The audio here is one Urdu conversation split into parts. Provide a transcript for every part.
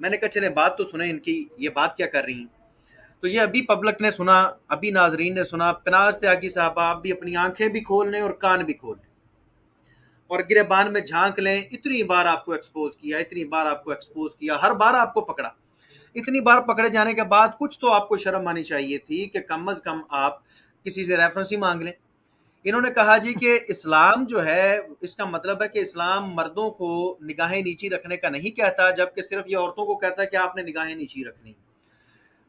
میں نے کہا چلے بات تو سنیں ان کی، یہ بات کیا کر رہی ہیں. تو یہ ابھی پبلک نے سنا، ابھی ناظرین نے سنا. پناز تیاگی صاحبہ آپ بھی اپنی آنکھیں بھی کھول لیں اور کان بھی کھول لیں اور گریبان میں جھانک لیں. اتنی بار آپ کو ایکسپوز کیا، اتنی بار آپ کو ایکسپوز کیا، ہر بار آپ کو پکڑا. اتنی بار پکڑے جانے کے بعد کچھ تو آپ کو شرم آنی چاہیے تھی کہ کم از کم آپ کسی سے ریفرنس ہی مانگ لیں. انہوں نے کہا جی کہ اسلام جو ہے، اس کا مطلب ہے کہ اسلام مردوں کو نگاہیں نیچی رکھنے کا نہیں کہتا، جبکہ صرف یہ عورتوں کو کہتا ہے کہ آپ نے نگاہیں نیچی رکھنی.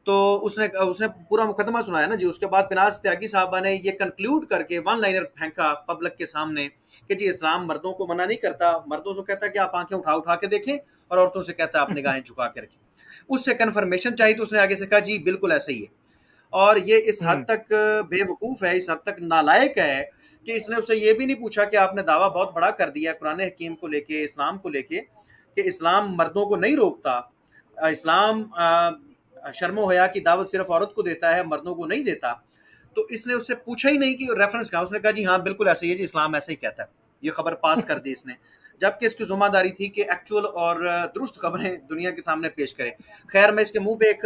تو اس نے پورا مقدمہ سنایا نا جی. اس کے بعد پناز تیاگی صاحبہ نے یہ کنکلوڈ کر کے ون لائنر پھینکا پبلک کے سامنے کہ جی اسلام مردوں کو منع نہیں کرتا، مردوں سے کہتا ہے کہ آپ آنکھیں اٹھا کے دیکھیں، اور عورتوں سے کہتا ہے آپ نگاہیں جھکا کے رکھیں. اس سے کنفرمیشن چاہیے تو اس نے آگے سے کہا جی بالکل ایسا ہی ہے. اور یہ اس حد تک بے وقوف ہے، اس حد تک نالائق ہے کہ اس نے اسے یہ بھی نہیں پوچھا کہ آپ نے دعویٰ بہت بڑا کر دیا قرآن حکیم کو لے کے، اسلام کو لے کے، کہ اسلام مردوں کو نہیں روکتا، اسلام شرم و حیا کی دعوت صرف عورت کو دیتا ہے، مردوں کو نہیں دیتا. تو اس نے اس سے پوچھا ہی نہیں کہ ریفرنس کہا. اس نے کہا جی ہاں بالکل ایسا ہی ہے جی، اسلام ایسا ہی کہتا ہے. یہ خبر پاس کر دی اس نے، جبکہ اس کی ذمہ داری تھی کہ ایکچوئل اور درست خبریں دنیا کے سامنے پیش کرے. خیر میں اس کے منہ پہ ایک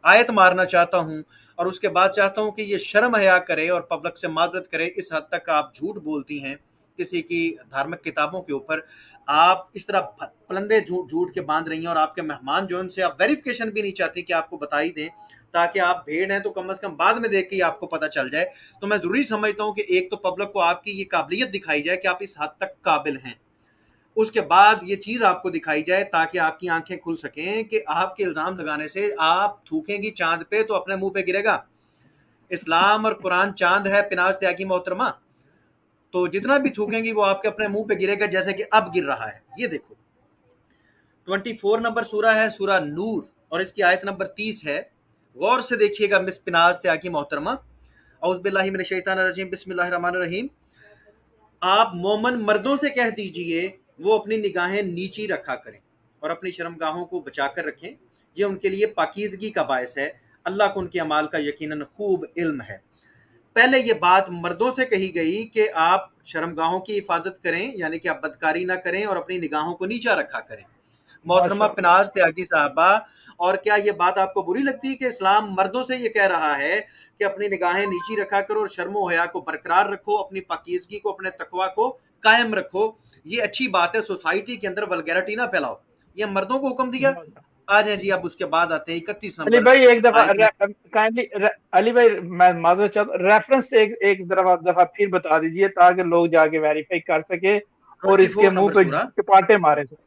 آیت مارنا چاہتا ہوں اور اس کے بعد چاہتا ہوں کہ یہ شرم حیا کرے اور پبلک سے معذرت کرے. اس حد تک آپ جھوٹ بولتی ہیں کسی کی دھارمک کتابوں کے اوپر، آپ اس طرح پلندے جھوٹ کے باندھ رہی ہیں، اور آپ کے مہمان جو ان سے آپ ویریفیکیشن بھی نہیں چاہتی کہ آپ کو بتائی دیں تاکہ آپ بھیڑ ہیں تو کم از کم بعد میں دیکھ کے ہی آپ کو پتہ چل جائے. تو میں ضروری سمجھتا ہوں کہ ایک تو پبلک کو آپ کی یہ قابلیت دکھائی جائے کہ آپ اس حد تک قابل ہیں، اس کے بعد یہ چیز آپ کو دکھائی جائے تاکہ آپ کی آنکھیں کھل سکیں کہ آپ کے الزام لگانے سے آپ تھوکیں گی چاند پہ تو اپنے منہ پہ گرے گا. اسلام اور قرآن چاند ہے پناز تیاگی محترمہ، تو جتنا بھی تھوکیں گی وہ آپ کے اپنے منہ پہ گرے گا، جیسے کہ اب گر رہا ہے. یہ دیکھو 24 نمبر سورہ ہے، سورہ نور، اور اس کی آیت نمبر 30 ہے. غور سے دیکھیے گا مس پناز تیاگی محترمہ. اعوذ باللہ من الشیطان الرجیم، بسم اللہ الرحمن الرحیم. آپ مومن مردوں سے کہہ دیجئے وہ اپنی نگاہیں نیچی رکھا کریں اور اپنی شرمگاہوں کو بچا کر رکھیں، یہ ان کے لیے پاکیزگی کا باعث ہے، اللہ کو ان کے اعمال کا یقیناً خوب علم ہے. پہلے یہ بات مردوں سے کہی گئی کہ آپ شرمگاہوں کی حفاظت کریں، یعنی کہ آپ بدکاری نہ کریں اور اپنی نگاہوں کو نیچا رکھا کریں. محترمہ پناز تیاگی صاحبہ، اور کیا یہ بات آپ کو بری لگتی ہے کہ اسلام مردوں سے یہ کہہ رہا ہے کہ اپنی نگاہیں نیچی رکھا کرو اور شرم و حیا کو برقرار رکھو، اپنی پاکیزگی کو، اپنے تقوی کو قائم رکھو؟ یہ اچھی بات ہے، سوسائٹی کے اندر ولگیرٹی نہ پھیلاؤ. یہ مردوں کو حکم دیا. آ جائیں جی اب اس کے بعد آتے ہیں 31 علی نمبر بھائی ایک دفعہ آیت میں. کائنڈلی علی بھائی میں معذرت چاہتا ہوں، ریفرنس ایک دفعہ پھر بتا دیجئے تاکہ لوگ جا کے ویریفائی کر سکے اور اس کے 24 منہ نمبر پہ سورہ، چپاٹے مارے سکے.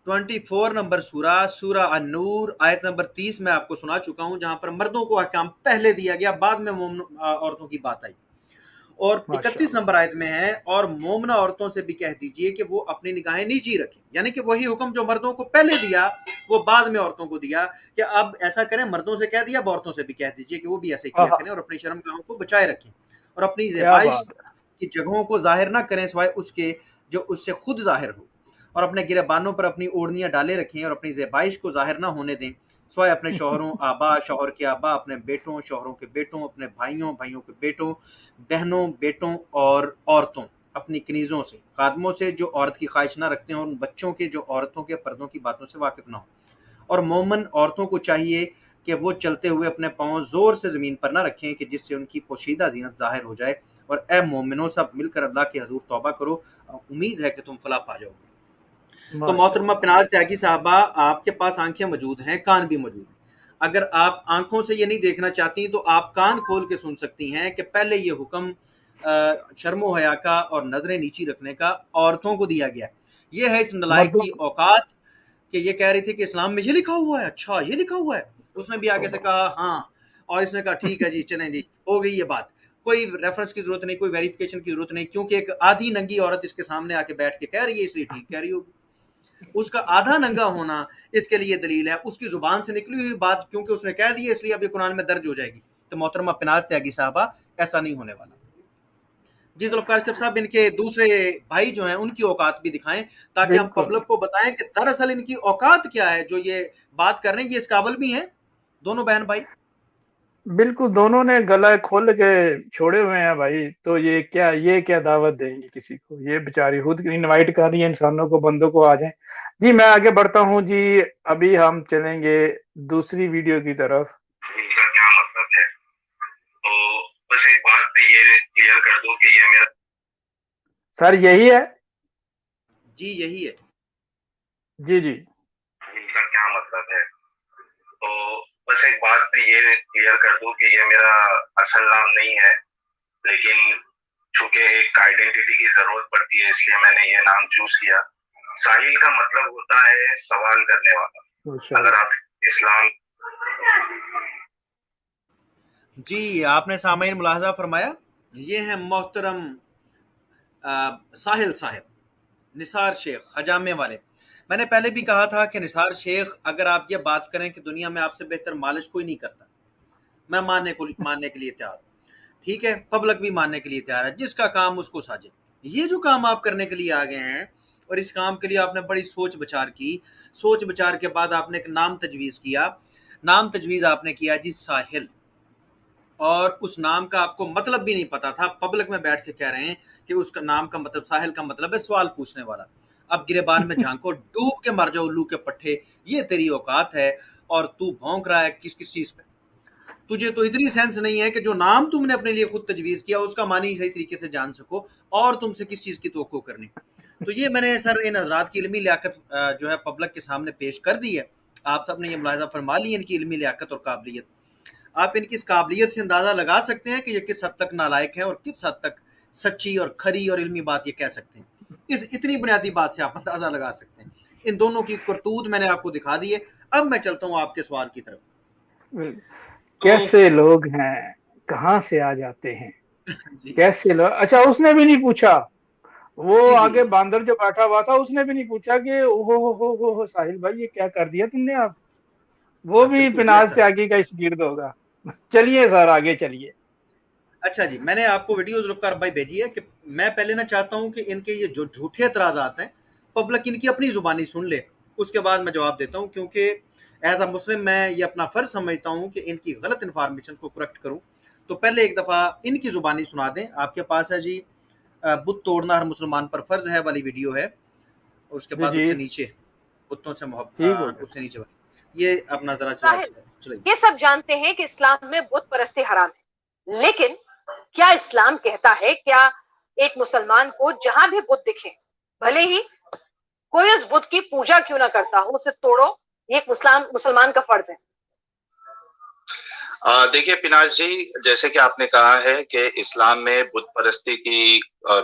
24 نمبر سورہ، سورہ النور، آیت نمبر 30 میں آپ کو سنا چکا ہوں، جہاں پر مردوں کو احکام پہلے دیا گیا، بعد میں عورتوں کی بات آئی. اور 31 نمبر آیت میں ہے، اور مومنہ عورتوں سے بھی کہہ دیجئے کہ وہ اپنی نگاہیں نیچی رکھیں. یعنی کہ وہی حکم جو مردوں کو پہلے دیا وہ بعد میں عورتوں کو دیا، کہ اب ایسا کریں، مردوں سے کہہ دیا، اب عورتوں سے بھی کہہ دیجئے کہ وہ بھی ایسے کیا کریں اور اپنی شرمگاہوں کو بچائے رکھیں اور اپنی کیا زیبائش بات ہے. کی جگہوں کو ظاہر نہ کریں سوائے اس کے جو اس سے خود ظاہر ہو، اور اپنے گریبانوں پر اپنی اوڑھنیاں ڈالے رکھیں اور اپنی زیبائش کو ظاہر نہ ہونے دیں سوائے اپنے شوہروں، آبا، شوہر کے آبا، اپنے بیٹوں، شوہروں کے بیٹوں، اپنے بھائیوں، بھائیوں کے بیٹوں، بہنوں، بیٹوں اور عورتوں، اپنی کنیزوں سے، خادموں سے جو عورت کی خواہش نہ رکھتے ہیں، اور ان بچوں کے جو عورتوں کے پردوں کی باتوں سے واقف نہ ہوں. اور مومن عورتوں کو چاہیے کہ وہ چلتے ہوئے اپنے پاؤں زور سے زمین پر نہ رکھیں کہ جس سے ان کی پوشیدہ زینت ظاہر ہو جائے. اور اے مومنوں، سب مل کر اللہ کے حضور توبہ کرو، امید ہے کہ تم فلاح پا جاؤ گے. تو محترمہ پناز تیاگی صاحبہ، آپ کے پاس آنکھیں موجود ہیں، کان بھی موجود ہیں. اگر آپ آنکھوں سے یہ نہیں دیکھنا چاہتی تو آپ کان کھول کے سن سکتی ہیں کہ پہلے یہ حکم شرم و حیا کا اور نظریں نیچی رکھنے کا عورتوں کو دیا گیا. یہ ہے اس نلائق مردوں کی اوقات کہ یہ کہہ رہی تھی کہ اسلام میں یہ لکھا ہوا ہے. اچھا یہ لکھا ہوا ہے. اس نے بھی آگے سے کہا ہاں، اور اس نے کہا ٹھیک ہے جی، چلیں جی، ہو گئی یہ بات. کوئی ریفرنس کی ضرورت نہیں، کوئی ویریفیکیشن کی ضرورت نہیں، کیونکہ ایک آدھی ننگی عورت اس کے سامنے آ کے بیٹھ کے کہہ رہی ہے، اس لیے ٹھیک کہہ رہی ہوگی. اس کا آدھا ننگا ہونا اس کے لیے دلیل ہے، اس کی زبان سے نکلی ہوئی بات کیونکہ اس نے کہہ دی اس لیے اب یہ قرآن میں درج ہو جائے گی. تو محترمہ پناز تیاگی صاحبہ، ایسا نہیں ہونے والا. جی ذوالفقار شریف صاحب، ان کے دوسرے بھائی جو ہیں ان کی اوقات بھی دکھائیں تاکہ ہم بالکل پبلک کو بتائیں کہ دراصل ان کی اوقات کیا ہے جو یہ بات کر رہے ہیں، یہ اس قابل بھی ہیں دونوں بہن بھائی. بالکل دونوں نے گلا کھول کے چھوڑے ہوئے ہیں بھائی، تو یہ کیا دعوت دیں گے کسی کو؟ یہ بیچاری خود انوائٹ کر رہی ہے انسانوں کو، بندوں کو آ جائیں۔ جی میں آگے بڑھتا ہوں جی، ابھی ہم چلیں گے دوسری ویڈیو کی طرف۔ ان کا کیا مطلب ہے؟ تو بس ایک بات پہ یہ کلیئر کر دو کہ یہ میرا سر یہی ہے؟ جی یہی ہے۔ جی جی ان کا کیا مطلب ہے؟ تو بس ایک بات پہ یہ کلیئر کر دو کہ یہ میرا اصل نام نہیں ہے، لیکن چونکہ ایک آئیڈینٹی کی ضرورت پڑتی ہے اس لیے میں نے یہ نام چوز کیا۔ ساحل کا مطلب ہوتا ہے سوال کرنے والا۔ اگر آپ اسلام جی آپ نے سامعین ملاحظہ فرمایا، یہ ہیں محترم ساحل صاحب، نثار شیخ حجامے والے۔ میں نے پہلے بھی کہا تھا کہ نثار شیخ اگر آپ یہ بات کریں کہ دنیا میں آپ سے بہتر مالش کوئی نہیں کرتا، میں ماننے کے لیے تیار ہوں، ٹھیک ہے، پبلک بھی ماننے کے لیے تیار ہے، جس کا کام اس کو ساجے۔ یہ جو کام آپ کرنے کے لیے آگے ہیں، اور اس کام کے لیے آپ نے بڑی سوچ بچار کی، سوچ بچار کے بعد آپ نے ایک نام تجویز کیا، نام تجویز آپ نے کیا جی ساحل، اور اس نام کا آپ کو مطلب بھی نہیں پتا تھا، پبلک میں بیٹھ کے کہہ رہے ہیں کہ اس کا نام کا مطلب ساحل کا مطلب ہے سوال پوچھنے والا۔ اب گریبان میں جھانکو، ڈوب کے مر جاؤ الو کے پٹھے، یہ تیری اوقات ہے، اور تو بھونک رہا ہے کس چیز پہ؟ تجھے تو اتنی سینس نہیں ہے کہ جو نام تم نے اپنے لیے خود تجویز کیا اس کا معنی صحیح طریقے سے جان سکو، اور تم سے کس چیز کی توقع کرنی۔ تو یہ میں نے سر ان حضرات کی علمی لیاقت جو ہے پبلک کے سامنے پیش کر دی ہے۔ آپ سب نے یہ ملاحظہ فرما لی ان کی علمی لیاقت اور قابلیت۔ آپ ان کی اس قابلیت سے اندازہ لگا سکتے ہیں کہ یہ کس حد تک نالائق ہیں اور کس حد تک سچی اور کھری اور علمی بات یہ کہہ سکتے ہیں۔ اس اتنی بنیادی بات سے آپ اندازہ لگا سکتے ہیں۔ ان دونوں کی کرتوت میں نے آپ کو دکھا دی ہے۔ اب میں چلتا ہوں آپ کے سوال کی طرف۔ کیسے لوگ ہیں، کہاں سے آ جاتے ہیں، جی کیسے لوگ۔ اچھا اس نے بھی نہیں پوچھا، وہ جی آگے باندر جو بیٹھا ہوا تھا اس نے بھی نہیں پوچھا کہ ہو ساحل بھائی یہ کیا کر دیا تم نے آپ؟ وہ بھی بالکل پناز سر۔ سے آگے کا شگرد ہوگا۔ چلیے سر آگے چلیے۔ اچھا جی، میں نے آپ کو ویڈیو ذوالفقار بھائی بھیجی ہے کہ میں پہلے نہ چاہتا ہوں کہ ان کے یہ جو جھوٹے اعتراضات ہیں پبلک ان کی اپنی زبانی سن لے، اس کے بعد میں جواب دیتا ہوں، کیونکہ ایز اے مسلم میں یہ اپنا فرض سمجھتا ہوں کہ ان کی غلط انفارمیشن کو کریکٹ کروں۔ تو پہلے ایک دفعہ ان کی زبانی سنا دیں۔ آپ کے پاس ہے جی بت توڑنا ہر مسلمان پر فرض ہے والی ویڈیو ہے، اور اس کے جی بعد اس جی سے نیچے بتوں سے ٹھیک ہو محبت، گیا۔ اس سے نیچے یہ اپنا ذرا چلائیے۔ یہ سب جانتے ہیں کہ اسلام میں بت پرستی حرام ہے، لیکن کیا اسلام کہتا ہے کیا ایک مسلمان کو جہاں بھی بت دکھے، بھلے ہی کوئی اس بت کی پوجا کیوں نہ کرتا ہو، اسے توڑو؟ یہ ایک مسلمان کا فرض ہے۔ دیکھیے پناز جی، جیسے کہ آپ نے کہا ہے کہ اسلام میں بت پرستی کی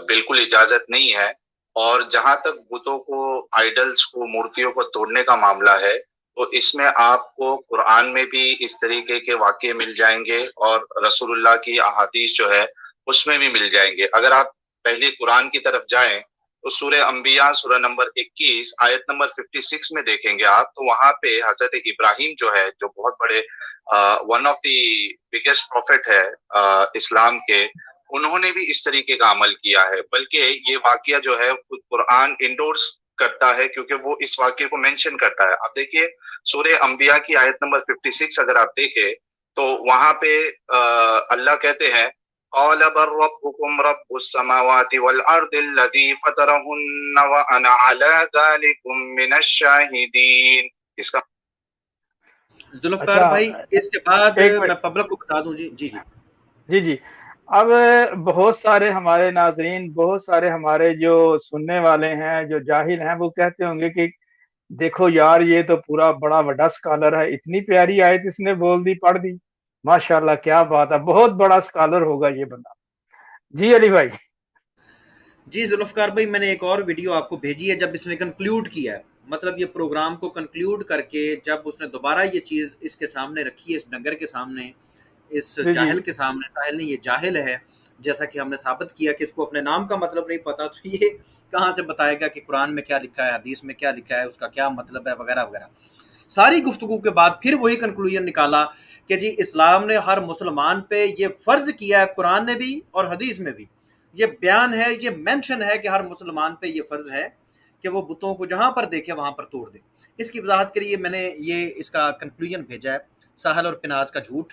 بالکل اجازت نہیں ہے، اور جہاں تک بتوں کو، آئیڈلز کو، مورتیوں کو توڑنے کا معاملہ ہے، تو اس میں آپ کو قرآن میں بھی اس طریقے کے واقعے مل جائیں گے، اور رسول اللہ کی احادیث جو ہے اس میں بھی مل جائیں گے۔ اگر آپ پہلے قرآن کی طرف جائیں تو سورہ انبیاء سورہ نمبر 21 آیت نمبر 56 میں دیکھیں گے آپ، تو وہاں پہ حضرت ابراہیم جو ہے، جو بہت بڑے one of the biggest profit ہے اسلام کے، انہوں نے بھی اس طریقے کا عمل کیا ہے، بلکہ یہ واقعہ جو ہے خود قرآن انڈورس کرتا ہے، کیونکہ وہ اس واقعے کو مینشن کرتا ہے۔ اب دیکھیے سورہ انبیاء کی آیت نمبر 56 اگر آپ دیکھیں تو وہاں پہ اللہ کہتے ہیں قال بل ربكم رب السماوات والارض الذي فطرهن وانا على ذلك من الشاهدين۔ اس کا ذوالفقار اچھا بھائی اس کے بعد ایک میں منٹ، پبلک کو بتا دوں۔ جی جی جی جی جی اب بہت سارے ہمارے ناظرین، بہت سارے ہمارے جو سننے والے ہیں جو جاہل ہیں، وہ کہتے ہوں گے کہ دیکھو یار یہ تو پورا بڑا بڑا سکالر ہے، اتنی پیاری آیت اس نے بول دی، پڑھ دی، ماشاءاللہ کیا بات ہے، بہت بڑا سکالر ہوگا یہ بندہ۔ جی علی بھائی۔ جی ذوالفقار بھائی، میں نے ایک اور ویڈیو آپ کو بھیجی ہے جب اس نے کنکلیوڈ کیا ہے، مطلب یہ پروگرام کو کنکلیوڈ کر کے جب اس نے دوبارہ یہ چیز اس کے سامنے رکھی ہے، اس ڈنگر کے سامنے، اس جی جی جاہل کے سامنے، ساحل نہیں یہ جاہل ہے، جیسا کہ ہم نے ثابت کیا کہ اس کو اپنے نام کا مطلب نہیں پتا، تو یہ کہاں سے بتائے گا کہ قرآن میں کیا لکھا ہے، حدیث میں کیا لکھا ہے، اس کا کیا مطلب ہے، وغیرہ وغیرہ۔ ساری گفتگو کے بعد پھر وہی کنکلوژن نکالا کہ جی اسلام نے ہر مسلمان پہ یہ فرض کیا ہے، قرآن نے بھی اور حدیث میں بھی یہ بیان ہے، یہ مینشن ہے کہ ہر مسلمان پہ یہ فرض ہے کہ وہ بتوں کو جہاں پر دیکھے وہاں پر توڑ دے۔ اس کی وضاحت کے لیے میں نے یہ اس کا کنکلوژن بھیجا ہے، ساحل اور پناز کا جھوٹ۔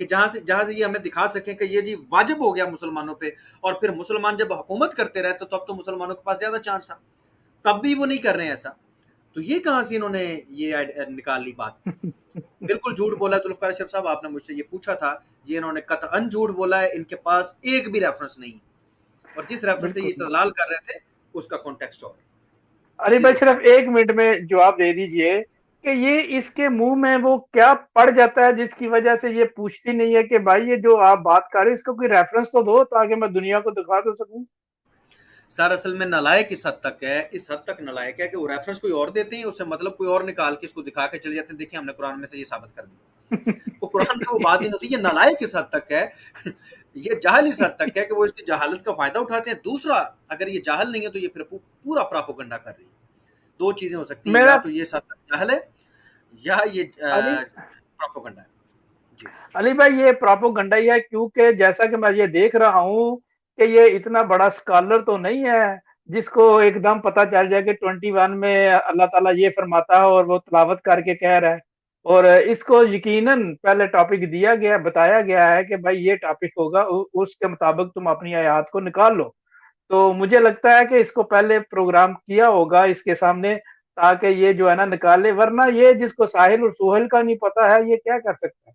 کہ جہاں سے یہ ہمیں دکھا سکیں کہ یہ جی واجب ہو گیا مسلمانوں پہ، اور پھر مسلمان جب حکومت کرتے رہتے تو اب تو مسلمانوں کے پاس زیادہ چانس تھا، تب بھی وہ نہیں کر رہے ہیں ایسا. تو یہ کہاں سے انہوں نے یہ نکال لی بات؟ بالکل جھوٹ بولا ہے ذوالفقار اشرف صاحب. آپ نے مجھ سے یہ پوچھا تھا، یہ انہوں نے قطعاً جھوٹ بولا ہے. ان کے پاس ایک بھی ریفرنس نہیں، اور جس ریفرنس سے یہ استدلال کر رہے تھے اس کا کانٹیکسٹ اور. علی بھائی صرف ایک منٹ میں جواب دے دیجئے کہ یہ اس کے منہ میں وہ کیا پڑ جاتا ہے جس کی وجہ سے یہ پوچھتی نہیں ہے کہ بھائی یہ جو آپ بات کر رہے ہیں اس کو کوئی ریفرنس تو دو تاکہ میں دنیا کو دکھا تو سکوں. سر اصل میں نالائق اس حد تک ہے، اس حد تک نالائق ہے کہ وہ ریفرنس کوئی اور دیتے ہیں، اس سے مطلب کوئی اور نکال کے اس کو دکھا کے چلے جاتے ہیں، دیکھیں ہم نے قرآن میں سے یہ ثابت کر دیا. وہ قرآن میں وہ بات نہیں ہوتی. یہ نالائق اس حد تک ہے، یہ جاہل اس حد تک ہے کہ وہ اس کی جہالت کا فائدہ اٹھاتے ہیں. دوسرا، اگر یہ جاہل نہیں ہے تو یہ پھر پورا پراپوگنڈا کر رہی ہے. دو چیزیں ہو سکتی ہیں، یا تو یہ ساتھ جاہل ہے یا یہ پراپوگنڈا ہے. جی علی بھائی یہ پراپوگنڈا ہی ہے، کیونکہ جیسا کہ میں یہ دیکھ رہا ہوں کہ یہ اتنا بڑا اسکالر تو نہیں ہے جس کو ایک دم پتا چل جائے کہ 21 میں اللہ تعالیٰ یہ فرماتا ہے اور وہ تلاوت کر کے کہہ رہا ہے. اور اس کو یقیناً پہلے ٹاپک دیا گیا، بتایا گیا ہے کہ بھائی یہ ٹاپک ہوگا، اس کے مطابق تم اپنی آیات کو نکال لو. تو مجھے لگتا ہے کہ اس کو پہلے پروگرام کیا ہوگا اس کے سامنے تاکہ یہ جو ہے نا نکالے، ورنہ یہ جس کو ساحل اور سہیل کا نہیں پتا ہے یہ کیا کر سکتا ہے.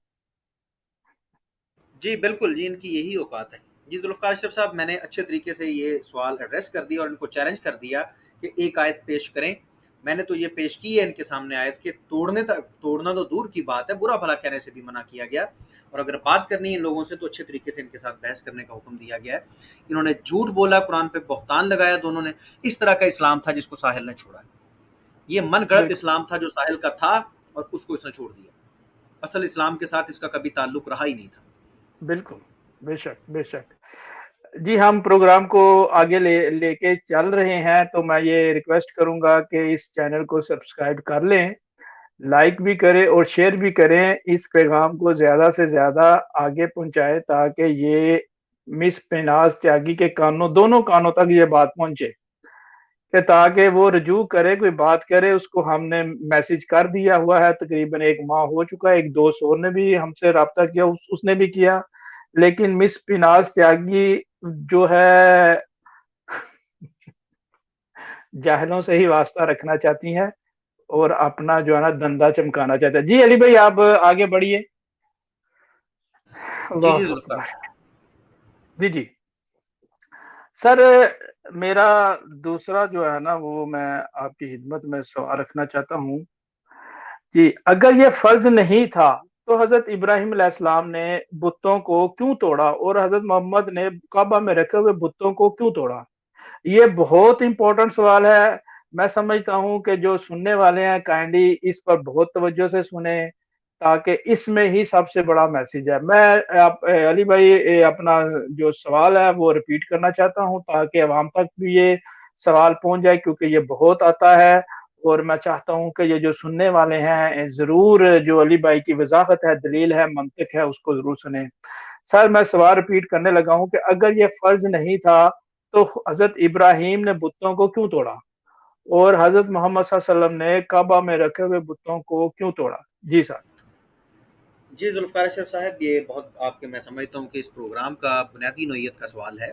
جی بالکل، جی ان کی یہی اوقات ہے. جی ذوالفقار اشرف صاحب، میں نے اچھے طریقے سے یہ سوال ایڈریس کر دیا اور ان کو چیلنج کر دیا کہ ایک آیت پیش کریں. میں نے تو یہ پیش کی ہے ان کے سامنے آیت کہ توڑنا تو دور کی بات ہے، برا بھلا کہنے سے بھی منع کیا گیا. اور اگر بات کرنی ہے ان لوگوں سے تو اچھے طریقے سے ان کے ساتھ بحث کرنے کا حکم دیا گیا ہے. انہوں نے جھوٹ بولا، قرآن پہ بہتان لگایا دونوں نے. اس طرح کا اسلام تھا جس کو ساحل نے چھوڑا. یہ من گڑت اسلام تھا جو ساحل کا تھا اور اس کو اس نے چھوڑ دیا. اصل اسلام کے ساتھ اس کا کبھی تعلق رہا ہی نہیں تھا. بالکل، بے شک بے شک. جی ہم پروگرام کو آگے لے کے چل رہے ہیں، تو میں یہ ریکویسٹ کروں گا کہ اس چینل کو سبسکرائب کر لیں، لائک بھی کریں اور شیئر بھی کریں. اس پیغام کو زیادہ سے زیادہ آگے پہنچائے تاکہ یہ مس پیناز تیاگی کے کانوں، دونوں کانوں تک یہ بات پہنچے، کہ تاکہ وہ رجوع کرے، کوئی بات کرے. اس کو ہم نے میسج کر دیا ہوا ہے، تقریباً 1 ماہ ہو چکا ہے. ایک دوست اور نے بھی ہم سے رابطہ کیا، اس نے بھی کیا، لیکن مس پیناز تیاگی جو ہے جاہلوں سے ہی واسطہ رکھنا چاہتی ہیں اور اپنا جو ہے نا دندہ چمکانا چاہتا ہے. جی علی بھائی آپ آگے بڑھیے. جی اللہ ذوالفقار. اکبر. جی جی سر، میرا دوسرا جو ہے نا وہ میں آپ کی خدمت میں سوال رکھنا چاہتا ہوں. جی اگر یہ فرض نہیں تھا تو حضرت ابراہیم علیہ السلام نے بتوں کو کیوں توڑا اور حضرت محمد نے کعبہ میں رکھے ہوئے بتوں کو کیوں توڑا؟ یہ بہت امپورٹنٹ سوال ہے. میں سمجھتا ہوں کہ جو سننے والے ہیں کائنڈلی اس پر بہت توجہ سے سنیں تاکہ اس میں ہی سب سے بڑا میسج ہے. میں علی بھائی اپنا جو سوال ہے وہ ریپیٹ کرنا چاہتا ہوں تاکہ عوام تک بھی یہ سوال پہنچ جائے، کیونکہ یہ بہت آتا ہے اور میں چاہتا ہوں کہ یہ جو سننے والے ہیں ضرور جو علی بھائی کی وضاحت ہے، دلیل ہے، منطق ہے، اس کو ضرور سنیں. سر میں سوال ریپیٹ کرنے لگا ہوں کہ اگر یہ فرض نہیں تھا تو حضرت ابراہیم نے بتوں کو کیوں توڑا اور حضرت محمد صلی اللہ علیہ وسلم نے کعبہ میں رکھے ہوئے بتوں کو کیوں توڑا؟ جی سر. جی ذوالفقار اشرف صاحب، یہ بہت آپ کے میں سمجھتا ہوں کہ اس پروگرام کا بنیادی نوعیت کا سوال ہے.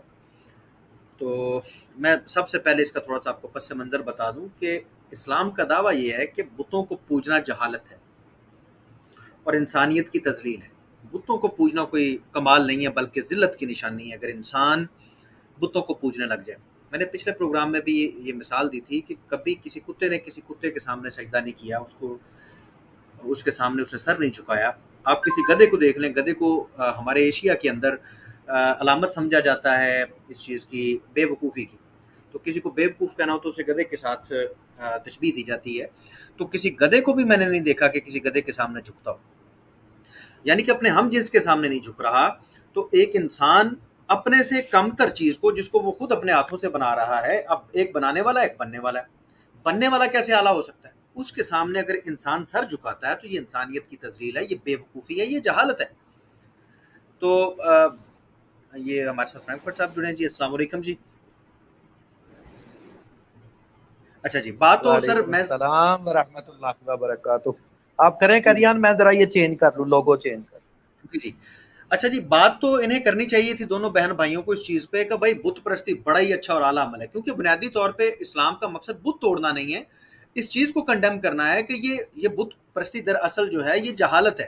تو میں سب سے پہلے اس کا تھوڑا سا آپ کو پس منظر بتا دوں کہ اسلام کا دعویٰ یہ ہے کہ بتوں کو پوجنا جہالت ہے اور انسانیت کی تذلیل ہے. بتوں کو پوجنا کوئی کمال نہیں ہے بلکہ ذلت کی نشانی ہے اگر انسان بتوں کو پوجنے لگ جائے. میں نے پچھلے پروگرام میں بھی یہ مثال دی تھی کہ کبھی کسی کتے نے کسی کتے کے سامنے سجدہ نہیں کیا، اس کے سامنے اس نے سر نہیں جھکایا. آپ کسی گدھے کو دیکھ لیں، گدھے کو ہمارے ایشیا کے اندر علامت سمجھا جاتا ہے اس چیز کی، بے وقوفی کی. تو کسی کو بے وقوف کہنا ہو تو اسے گدھے کے ساتھ تشبیہ دی جاتی ہے. تو کسی گدھے کو بھی میں نے نہیں دیکھا کہ کسی گدھے کے سامنے جھکتا ہو، یعنی کہ اپنے ہم جنس کے سامنے نہیں جھک رہا. تو ایک انسان اپنے سے کم تر چیز کو جس کو وہ خود اپنے ہاتھوں سے بنا رہا ہے، اب ایک بنانے والا ایک بننے والا ہے، بننے والا کیسے اعلیٰ ہو سکتا ہے؟ اس کے سامنے اگر انسان سر جھکاتا ہے تو یہ انسانیت کی تذلیل ہے، یہ بے وقوفی ہے، یہ جہالت ہے. تو یہ ہمارے ساتھ فرینکفرٹ صاحب جڑے ہیں. جی السلام علیکم. جی اچھا جی، بات تو سر وعلیکم میں السلام ورحمۃ اللہ وبرکاتہ. آپ کریں کریان، میں ذرا یہ چینج کر لوں، لوگو چینج کر. جی اچھا جی، بات تو انہیں کرنی چاہیے تھی دونوں بہن بھائیوں کو اس چیز پہ کہ بھائی بت پرستی بڑا ہی اچھا اور اعلیٰ عمل ہے، کیونکہ بنیادی طور پہ اسلام کا مقصد بت توڑنا نہیں ہے، اس چیز کو کنڈیم کرنا ہے کہ یہ بت پرستی دراصل جو ہے یہ جہالت ہے،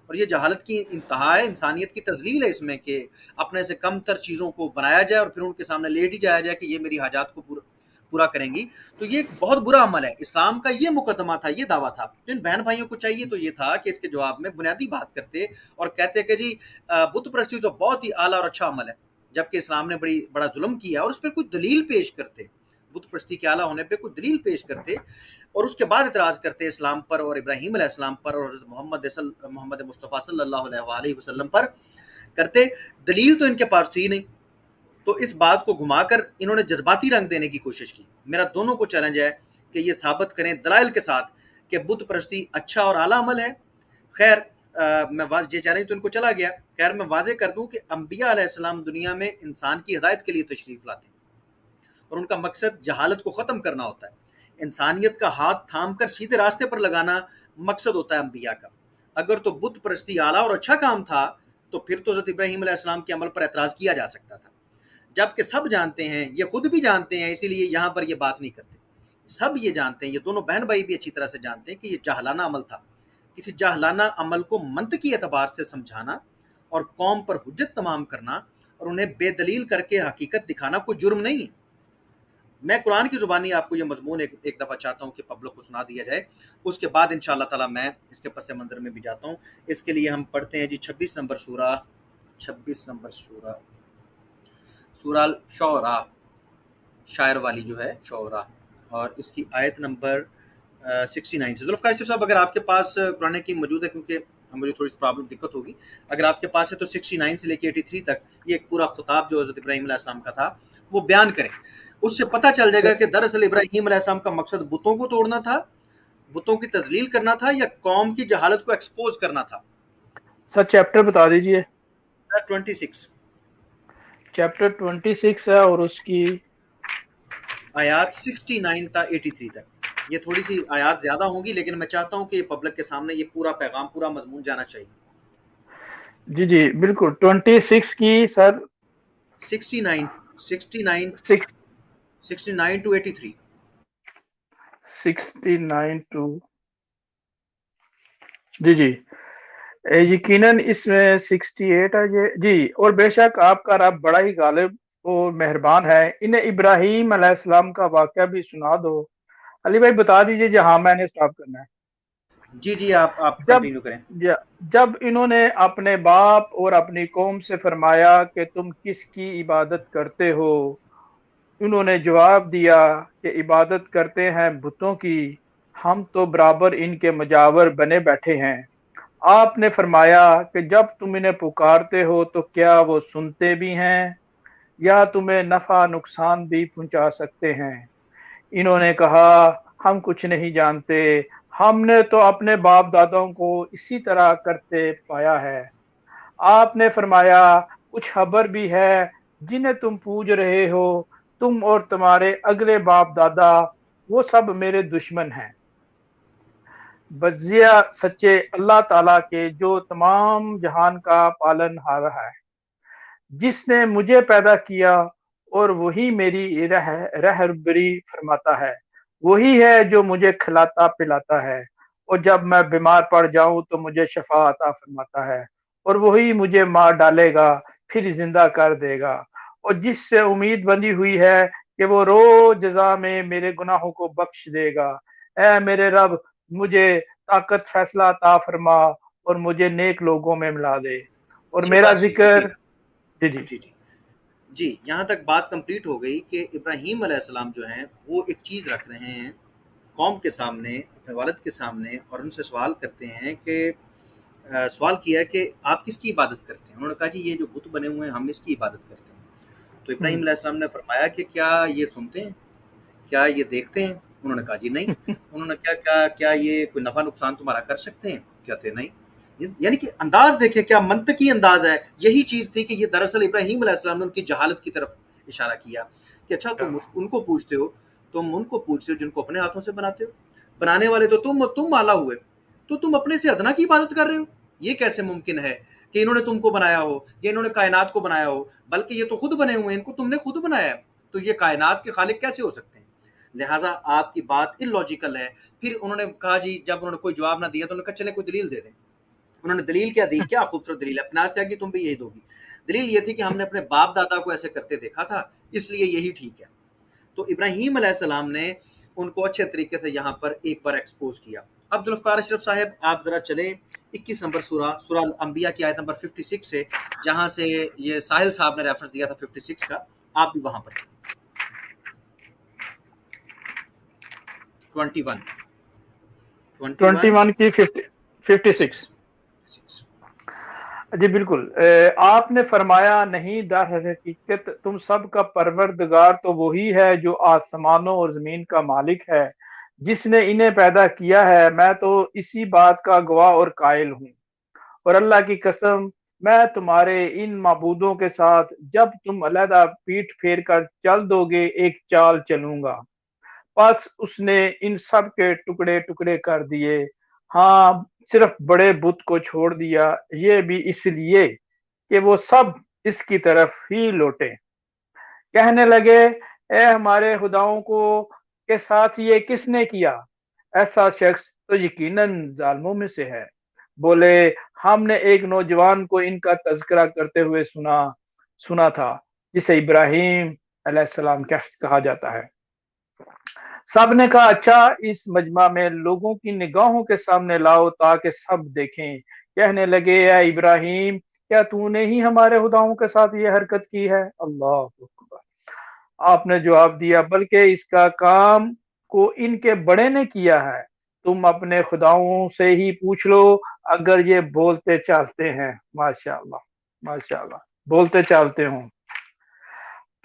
اور یہ جہالت کی انتہا ہے، انسانیت کی تذلیل ہے اس میں کہ اپنے سے کم تر چیزوں کو بنایا جائے اور پھر ان کے سامنے لیٹ ہی جایا جائے کہ یہ میری حاجات کو پورا کریں گی. تو یہ ایک بہت برا عمل ہے. اسلام کا یہ مقدمہ تھا، یہ دعویٰ تھا. جن بہن بھائیوں کو چاہیے تو یہ تھا کہ اس کے جواب میں بنیادی بات کرتے اور کہتے کہ جی بت پرستی تو بہت ہی اعلیٰ اور اچھا عمل ہے، جبکہ اسلام نے بڑا ظلم کیا، اور اس پہ کوئی دلیل پیش کرتے، بت پرستی کے اعلیٰ ہونے پہ کوئی دلیل پیش کرتے، اور اس کے بعد اعتراض کرتے اسلام پر اور ابراہیم علیہ السلام پر اور محمد مصطفیٰ صلی اللہ علیہ وسلم پر کرتے. دلیل تو ان کے پاس تھی نہیں، تو اس بات کو گھما کر انہوں نے جذباتی رنگ دینے کی کوشش کی. میرا دونوں کو چیلنج ہے کہ یہ ثابت کریں دلائل کے ساتھ کہ بت پرستی اچھا اور اعلیٰ عمل ہے. خیر میں یہ چیلنج تو ان کو چلا گیا. خیر میں واضح کر دوں کہ انبیاء علیہ السلام دنیا میں انسان کی ہدایت کے لیے تشریف لاتے ہیں، اور ان کا مقصد جہالت کو ختم کرنا ہوتا ہے، انسانیت کا ہاتھ تھام کر سیدھے راستے پر لگانا مقصد ہوتا ہے انبیاء کا. اگر تو بت پرستی اعلیٰ اور اچھا کام تھا تو پھر تو حضرت ابراہیم علیہ السلام کے عمل پر اعتراض کیا جا سکتا تھا، جبکہ سب جانتے ہیں، یہ خود بھی جانتے ہیں، اسی لیے یہاں پر یہ بات نہیں کرتے. سب یہ جانتے ہیں، یہ دونوں بہن بھائی بھی اچھی طرح سے جانتے ہیں کہ یہ جاہلانہ عمل تھا. کسی جاہلانہ عمل کو منطقی اعتبار سے سمجھانا اور قوم پر حجت تمام کرنا اور انہیں بے دلیل کر کے حقیقت دکھانا کوئی جرم نہیں ہے. میں قرآن کی زبانی آپ کو یہ مضمون ایک دفعہ چاہتا ہوں کہ پبلک کو سنا دیا جائے، اس کے بعد انشاءاللہ تعالی میں اس کے پس منظر میں بھی جاتا ہوں. اس کے لیے ہم پڑھتے ہیں جی 26 نمبر سورہ شعراء، شاعر والی جو ہے شعراء، اور اس کی آیت نمبر 69 سے. ذوالفقار یوسف صاحب اگر آپ کے پاس قرآن کی موجود ہے، کیونکہ مجھے تھوڑی سی پرابلم دقت ہوگی، اگر آپ کے پاس ہے تو 69 سے لے کے 83 تک یہ ایک پورا خطاب جو حضرت ابراہیم علیہ السلام کا تھا وہ بیان کریں. اس سے پتہ چل جائے گا کہ دراصل ابراہیم علیہ السلام کا مقصد بتوں کو توڑنا تھا، بتوں کی تذلیل کرنا تھا، یا قوم کی جہالت کو ایکسپوز کرنا تھا. سر چیپٹر بتا دیجئے. 26 چیپٹر 26 ہے اور اس کی آیات 69 تا 83 تک. یہ تھوڑی سی آیات زیادہ ہوں گی، لیکن میں چاہتا ہوں کہ یہ پبلک کے سامنے یہ پورا پیغام، پورا مضمون جانا چاہیے. جی جی بالکل. 26 کی سر 69 to 83. 69 ٹو جی یقیناً اس میں 68 ہے جی. اور بے شک آپ کا رب بڑا ہی غالب اور مہربان ہے. انہیں ابراہیم علیہ السلام کا واقعہ بھی سنا دو. علی بھائی بتا دیجئے جی. ہاں میں نے سٹاپ کرنا ہے. جی آپ کنٹینیو کریں. جب انہوں نے اپنے باپ اور اپنی قوم سے فرمایا کہ تم کس کی عبادت کرتے ہو، انہوں نے جواب دیا کہ عبادت کرتے ہیں بتوں کی، ہم تو برابر ان کے مجاور بنے بیٹھے ہیں. آپ نے فرمایا کہ جب تم انہیں پکارتے ہو تو کیا وہ سنتے بھی ہیں یا تمہیں نفع نقصان بھی پہنچا سکتے ہیں؟ انہوں نے کہا ہم کچھ نہیں جانتے، ہم نے تو اپنے باپ دادوں کو اسی طرح کرتے پایا ہے. آپ نے فرمایا کچھ خبر بھی ہے جنہیں تم پوج رہے ہو، تم اور تمہارے اگلے باپ دادا، وہ سب میرے دشمن ہیں بجزیہ سچے اللہ تعالیٰ کے جو تمام جہان کا پالن ہار ہے، جس نے مجھے پیدا کیا اور وہی میری رہبری فرماتا ہے. وہی ہے جو مجھے کھلاتا پلاتا ہے، اور جب میں بیمار پڑ جاؤں تو مجھے شفا عطا فرماتا ہے. اور وہی مجھے مار ڈالے گا پھر زندہ کر دے گا، اور جس سے امید بندھی ہوئی ہے کہ وہ روز جزا میں میرے گناہوں کو بخش دے گا. اے میرے رب مجھے طاقت فیصلہ عطا فرما اور مجھے نیک لوگوں میں ملا دے. اور میرا ذکر جی یہاں تک بات کمپلیٹ ہو گئی کہ ابراہیم علیہ السلام جو ہیں وہ ایک چیز رکھ رہے ہیں قوم کے سامنے، اپنے والد کے سامنے، اور ان سے سوال کرتے ہیں کہ سوال کیا ہے کہ آپ کس کی عبادت کرتے ہیں؟ انہوں نے کہا جی یہ جو بت بنے ہوئے ہیں ہم اس کی عبادت کرتے ہیں. تو ابراہیم علیہ السلام نے فرمایا کہ کیا یہ سنتے ہیں، کیا یہ دیکھتے ہیں؟ انہوں نے کہا جی نہیں. انہوں نے کیا یہ کوئی نفع نقصان تمہارا کر سکتے ہیں؟ کہتے نہیں. یعنی کہ انداز دیکھیں کیا منطقی انداز ہے. یہی چیز تھی کہ یہ دراصل ابراہیم علیہ السلام نے ان کی جہالت کی طرف اشارہ کیا کہ اچھا تم ان کو پوچھتے ہو، تم ان کو پوچھتے ہو جن کو اپنے ہاتھوں سے بناتے ہو، بنانے والے تو تم اعلیٰ ہوئے، تو تم اپنے سے ادنا کی عبادت کر رہے ہو. یہ کیسے ممکن ہے کہ انہوں نے تم کو بنایا ہو یا انہوں نے کائنات کو بنایا ہو، بلکہ یہ تو خود بنے ہوئے ہیں، ان کو تم نے خود بنایا ہے، تو یہ کائنات کے خالق کیسے ہو سکتے ہیں؟ لہٰذا آپ کی بات illogical ہے۔ پھر انہوں نے کہا جی، جب انہوں نے کوئی جواب نہ دیا تو انہوں نے کہا چلے کوئی دلیل دے دیں۔ انہوں نے دلیل کیا دی؟ کیا خوبصورت دلیل ہے، اپنے سے کہ تم بھی یہی دو گی۔ دلیل یہ تھی کہ ہم نے اپنے باپ دادا کو ایسے کرتے دیکھا تھا، اس لیے یہی ٹھیک ہے۔ تو ابراہیم علیہ السلام نے ان کو اچھے طریقے سے یہاں پر ایک بار ایکسپوز کیا۔ اب ذوالفقار اشرف صاحب آپ ذرا چلیں 21 نمبر سورہ الانبیاء کی آیت نمبر 56 سے، جہاں سے یہ ساحل صاحب نے ریفرنس دیا تھا 56 کا، آپ بھی وہاں پر چلیں۔ 21 کی 56 جی بالکل۔ آپ نے فرمایا نہیں، در حقیقت تم سب کا پروردگار تو وہی ہے جو آسمانوں اور زمین کا مالک ہے، جس نے انہیں پیدا کیا ہے، میں تو اسی بات کا گواہ اور قائل ہوں، اور اللہ کی قسم میں تمہارے ان معبودوں کے ساتھ جب تم علیحدہ پیٹھ پھیر کر چل دو گے ایک چال چلوں گا۔ پس اس نے ان سب کے ٹکڑے ٹکڑے کر دیے، ہاں صرف بڑے بت کو چھوڑ دیا، یہ بھی اس لیے کہ وہ سب اس کی طرف ہی لوٹے۔ کہنے لگے اے ہمارے خداؤں کو کے ساتھ یہ کس نے کیا؟ ایسا شخص تو یقیناً ظالموں میں سے ہے۔ بولے ہم نے ایک نوجوان کو ان کا تذکرہ کرتے ہوئے سنا تھا، جسے ابراہیم علیہ السلام کہا جاتا ہے۔ سب نے کہا اچھا، اس مجمع میں لوگوں کی نگاہوں کے سامنے لاؤ تاکہ سب دیکھیں۔ کہنے لگے اے ابراہیم، کیا تو نے ہی ہمارے خداؤں کے ساتھ یہ حرکت کی ہے؟ اللہ اکبر۔ آپ نے جواب دیا بلکہ اس کا کام کو ان کے بڑے نے کیا ہے، تم اپنے خداؤں سے ہی پوچھ لو اگر یہ بولتے چالتے ہیں۔ ماشاءاللہ ماشاءاللہ، بولتے چالتے ہوں۔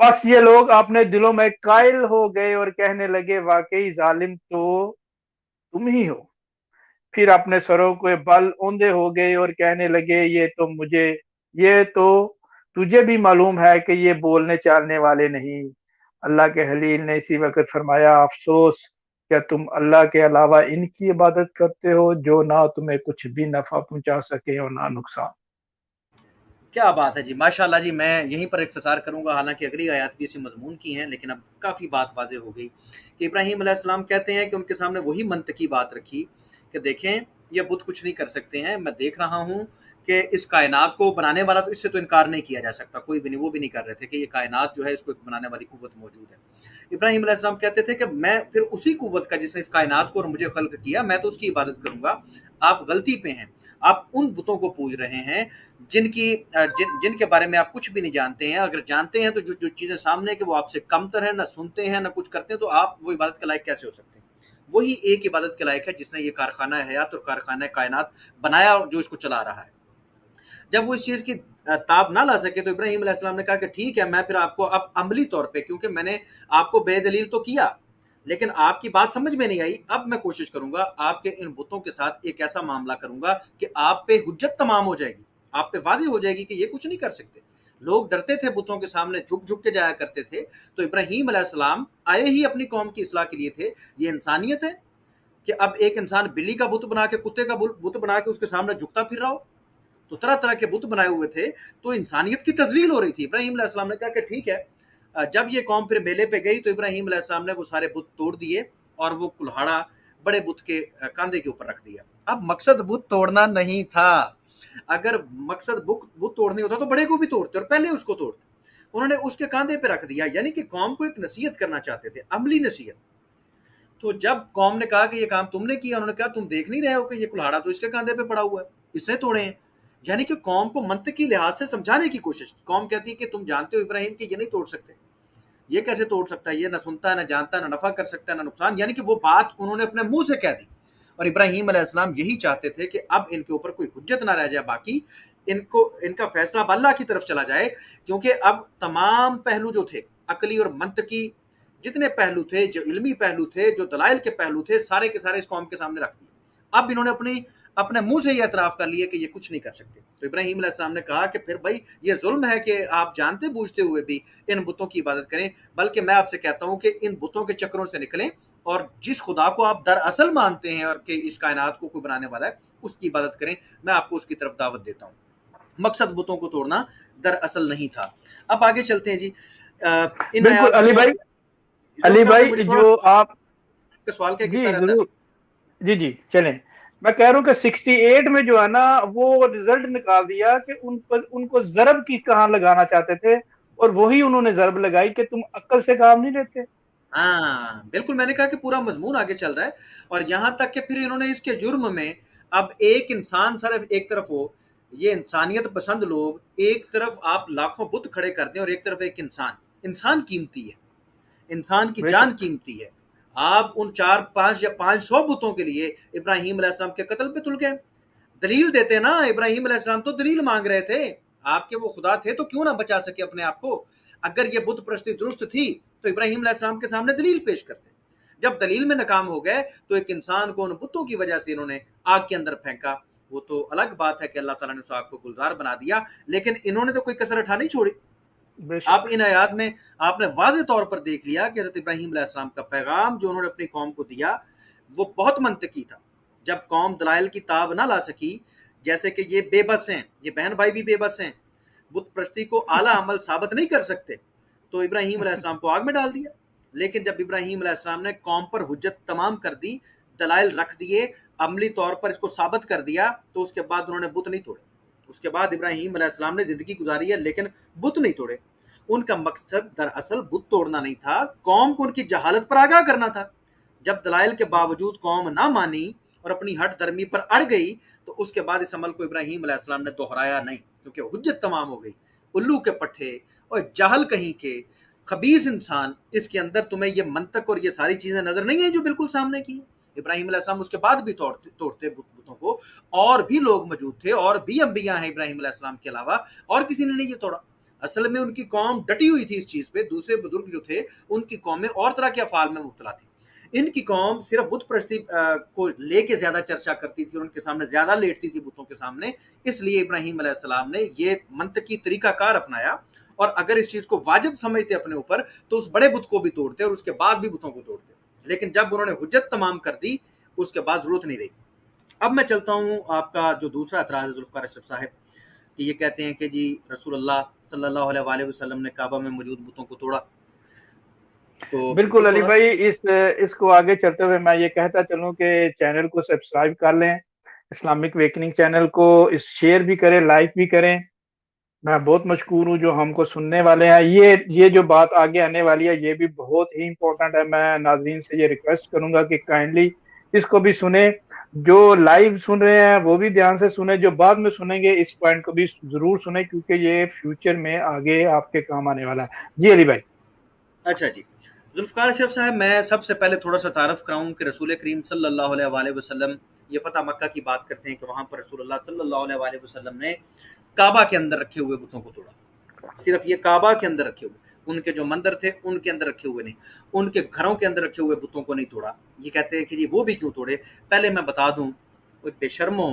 پس یہ لوگ اپنے دلوں میں قائل ہو گئے اور کہنے لگے واقعی ظالم تو تم ہی ہو۔ پھر اپنے سروں کے بل اوندے ہو گئے اور کہنے لگے یہ تو تجھے بھی معلوم ہے کہ یہ بولنے چالنے والے نہیں۔ اللہ کے خلیل نے اسی وقت فرمایا افسوس، کیا تم اللہ کے علاوہ ان کی عبادت کرتے ہو جو نہ تمہیں کچھ بھی نفع پہنچا سکے اور نہ نقصان۔ کیا بات ہے جی، ماشاءاللہ جی۔ میں یہیں پر اختصار کروں گا، حالانکہ اگلی آیات بھی اسی مضمون کی ہیں، لیکن اب کافی بات واضح ہو گئی کہ ابراہیم علیہ السلام کہتے ہیں کہ ان کے سامنے وہی منطقی بات رکھی کہ دیکھیں یہ بت کچھ نہیں کر سکتے ہیں، میں دیکھ رہا ہوں کہ اس کائنات کو بنانے والا تو اس سے تو انکار نہیں کیا جا سکتا، کوئی بھی نہیں، وہ بھی نہیں کر رہے تھے کہ یہ کائنات جو ہے اس کو ایک بنانے والی قوت موجود ہے۔ ابراہیم علیہ السلام کہتے تھے کہ میں پھر اسی قوت کا جس نے اس کائنات کو اور مجھے خلق کیا، میں تو اس کی عبادت کروں گا۔ آپ غلطی پہ ہیں، آپ ان بتوں کو پوج رہے ہیں جن کے بارے میں آپ کچھ بھی نہیں جانتے ہیں۔ اگر جانتے ہیں تو جو چیزیں سامنے کہ وہ آپ سے کمتر ہیں، نہ سنتے ہیں نہ کچھ کرتے ہیں، تو آپ وہ عبادت کے لائق کیسے ہو سکتے ہیں؟ وہی ایک عبادت کے لائق ہے جس نے یہ کارخانہ حیات اور کارخانہ کائنات بنایا اور جو اس کو چلا رہا ہے۔ جب وہ اس چیز کی تاب نہ لا سکے تو ابراہیم علیہ السلام نے کہا کہ ٹھیک ہے، میں پھر آپ کو اب عملی طور پہ، کیونکہ میں نے آپ کو بے دلیل تو کیا لیکن آپ کی بات سمجھ میں نہیں آئی، اب میں کوشش کروں گا آپ کے ان بتوں کے ساتھ ایک ایسا معاملہ کروں گا کہ آپ پہ حجت تمام ہو جائے گی، آپ پہ واضح ہو جائے گی کہ یہ کچھ نہیں کر سکتے۔ لوگ ڈرتے تھے بتوں کے سامنے، جھک جھک کے جایا کرتے تھے، تو ابراہیم علیہ السلام آئے ہی اپنی قوم کی اصلاح کے لیے تھے۔ یہ انسانیت ہے کہ اب ایک انسان بلی کا بت بنا کے، کتے کا بت بنا کے اس کے سامنے جھکتا پھر رہا ہو، تو طرح طرح کے بت بنائے ہوئے تھے، تو انسانیت کی تذلیل ہو رہی تھی۔ ابراہیم علیہ السلام نے کہا کہ ٹھیک ہے۔ جب یہ قوم پھر میلے پہ گئی تو ابراہیم علیہ السلام نے وہ سارے بت توڑ دیے اور وہ کلہاڑا بڑے بت کے کاندھے کے اوپر رکھ دیا۔ اب مقصد بت توڑنا نہیں تھا، اگر مقصد بت توڑنے ہوتا تو بڑے کو بھی توڑتے اور پہلے اس کو توڑتے، انہوں نے اس کے کاندھے پہ رکھ دیا، یعنی کہ قوم کو ایک نصیحت کرنا چاہتے تھے، عملی نصیحت۔ تو جب قوم نے کہا کہ یہ کام تم نے کیا، انہوں نے کہا تم دیکھ نہیں رہے ہو کہ یہ کلہاڑا تو اس کے کاندھے پہ پڑا ہوا ہے، اس نے توڑے ہیں۔ یعنی کہ قوم کو منطقی لحاظ سے سمجھانے کی کوشش کی۔ قوم کہتی ہے کہ تم جانتے ہو ابراہیم کہ یہ نہیں توڑ سکتے، یہ کیسے توڑ سکتا ہے، یہ نہ سنتا ہے نہ جانتا ہے، نہ نفع کر سکتا ہے نہ نقصان، یعنی کہ وہ بات انہوں نے اپنے منہ سے کہہ دی۔ اور ابراہیم علیہ السلام یہی چاہتے تھے کہ اب ان کے اوپر کوئی حجت نہ رہ جائے باقی، ان کا فیصلہ اب اللہ کی طرف چلا جائے، کیونکہ اب تمام پہلو جو تھے عقلی اور منطقی، جتنے پہلو تھے، جو علمی پہلو تھے، جو دلائل کے پہلو تھے، سارے کے سارے اس قوم کے سامنے رکھ دیے۔ اب انہوں نے اپنے منہ سے یہ اعتراف کر لیا کہ یہ کچھ نہیں کر سکتے۔ تو ابراہیم علیہ السلام نے کہا کہ پھر بھائی یہ ظلم ہے کہ آپ جانتے بوجھتے ہوئے بھی ان بتوں کی عبادت کریں، بلکہ میں آپ سے کہتا ہوں کہ ان بتوں کے چکروں سے نکلیں اور جس خدا کو آپ دراصل مانتے ہیں اور کہ اس کائنات کو کوئی بنانے والا ہے، اس کی عبادت کریں۔ میں آپ کو اس کی طرف دعوت دیتا ہوں۔ مقصد بتوں کو توڑنا دراصل نہیں تھا. اب آگے چلتے ہیں جی. بالکل علی بھائی جو آپ سوال کا جی ضرور جی چلیں. میں کہہ رہا ہوں کہ 68 میں جو ہے نا وہ رزلٹ نکال دیا کہ ان کو ضرب کی کہاں لگانا چاہتے تھے اور وہی انہوں نے ضرب لگائی کہ تم عقل سے کام نہیں لیتے. ہاں بالکل, میں نے کہا کہ پورا مضمون آگے چل رہا ہے, اور یہاں تک کہ پھر انہوں نے اس کے جرم میں اب ایک انسان صرف ایک طرف ہو, یہ انسانیت پسند لوگ ایک طرف آپ لاکھوں بت کھڑے کر دیں اور ایک طرف ایک انسان قیمتی ہے, انسان کی جان قیمتی ہے. آپ ان 4 5 یا 500 بتوں کے لیے ابراہیم علیہ السلام کے قتل پہ تل گئے. دلیل دیتے نا, ابراہیم علیہ السلام تو دلیل مانگ رہے تھے, آپ کے وہ خدا تھے تو کیوں نہ بچا سکے اپنے آپ کو. اگر یہ بت پرستی درست تھی تو ابراہیم علیہ السلام کے سامنے دلیل پیش کرتے. جب دلیل میں ناکام ہو گئے تو ایک انسان کو ان بتوں کی وجہ سے انہوں نے آگ کے اندر پھینکا. وہ تو الگ بات ہے کہ اللہ تعالیٰ نے اس آگ کو گلزار بنا دیا, لیکن انہوں نے تو کوئی کسر اٹھا نہیں چھوڑی. اب ان آیات میں آپ نے واضح طور پر دیکھ لیا کہ حضرت ابراہیم علیہ السلام کا پیغام جو انہوں نے اپنی قوم کو دیا وہ بہت منطقی تھا. جب قوم دلائل کی تاب نہ لا سکی, جیسے کہ یہ بے بس ہیں, یہ بہن بھائی بھی بے بس ہیں, بت پرستی کو اعلیٰ عمل ثابت نہیں کر سکتے, تو ابراہیم علیہ السلام کو آگ میں ڈال دیا. لیکن جب ابراہیم علیہ السلام نے قوم پر حجت تمام کر دی, دلائل رکھ دیے, عملی طور پر اس کو ثابت کر دیا, تو اس کے بعد انہوں نے بت نہیں توڑے. اس کے بعد ابراہیم علیہ السلام نے زندگی گزاری ہے لیکن بت نہیں توڑے. ان کا مقصد دراصل بت توڑنا نہیں تھا, قوم کو ان کی جہالت پر آگاہ کرنا تھا. جب دلائل کے باوجود قوم نہ مانی اور اپنی ہٹ درمی پر اڑ گئی, تو اس کے بعد اس عمل کو ابراہیم علیہ السلام نے دہرایا نہیں, کیونکہ حجت تمام ہو گئی. الو کے پٹھے اور جہل کہیں کے خبیث انسان, اس کے اندر تمہیں یہ منطق اور یہ ساری چیزیں نظر نہیں ہیں جو بالکل سامنے کی. ابراہیم علیہ السلام اس کے بعد بھی توڑتے بتوں کو, اور بھی لوگ موجود تھے, اور بھی انبیاء ہیں ابراہیم علیہ السلام کے علاوہ, اور کسی نے نہیں یہ توڑا. اصل میں ان کی قوم ڈٹی ہوئی تھی اس چیز پہ. دوسرے بزرگ جو تھے ان کی قومیں اور طرح کے افعال میں مبتلا تھی. ان کی قوم صرف بت پرستی کو لے کے زیادہ چرچا کرتی تھی, اور ان کے سامنے زیادہ لیٹتی تھی بتوں کے سامنے. اس لیے ابراہیم علیہ السلام نے یہ منطقی طریقہ کار اپنایا, اور اگر اس چیز کو واجب سمجھتے اپنے اوپر تو اس بڑے بت کو بھی توڑتے اور اس کے بعد بھی بتوں کو توڑتے. لیکن جب انہوں نے حجت تمام کر دی, اس کے بعد ضرورت نہیں رہی. اب میں چلتا ہوں, آپ کا جو دوسرا اعتراض ہے ذوالفقار اشرف صاحب, کہ یہ کہتے ہیں کہ جی رسول اللہ صلی اللہ علیہ وآلہ وسلم نے کعبہ میں موجود بتوں کو توڑا. تو بالکل علی بھائی, اس کو آگے چلتے ہوئے میں یہ کہتا چلوں کہ چینل کو سبسکرائب کر لیں, اسلامک ویکننگ چینل کو اس شیئر بھی کریں, لائک بھی کریں. میں بہت مشکور ہوں جو ہم کو سننے والے ہیں. یہ جو بات آگے آنے والی ہے یہ بھی بہت ہی امپورٹنٹ ہے. میں ناظرین سے یہ ریکویسٹ کروں گا کہ کائنڈلی اس کو بھی سنیں. جو لائیو سن رہے ہیں وہ بھی دھیان سے سنیں, جو بعد میں سنیں گے اس پوائنٹ کو بھی ضرور سنیں, کیونکہ یہ فیوچر میں آگے آپ کے کام آنے والا ہے. جی علی بھائی. اچھا جی ذوالفقار اشرف صاحب, میں سب سے پہلے تھوڑا سا تعارف کراؤں کہ رسول کریم صلی اللہ علیہ وآلہ وسلم, یہ فتح مکہ کی بات کرتے ہیں کہ وہاں پر رسول اللہ صلی اللہ علیہ وآلہ وسلم نے کعبہ کے اندر رکھے ہوئے بتوں کو توڑا. صرف یہ کعبہ کے اندر رکھے ہوئے, ان کے جو مندر تھے ان کے اندر رکھے ہوئے نہیں, ان کے گھروں کے اندر رکھے ہوئے بتوں کو نہیں توڑا. یہ کہتے ہیں کہ جی وہ بھی کیوں توڑے. پہلے میں بتا دوں, کوئی بے شرموں,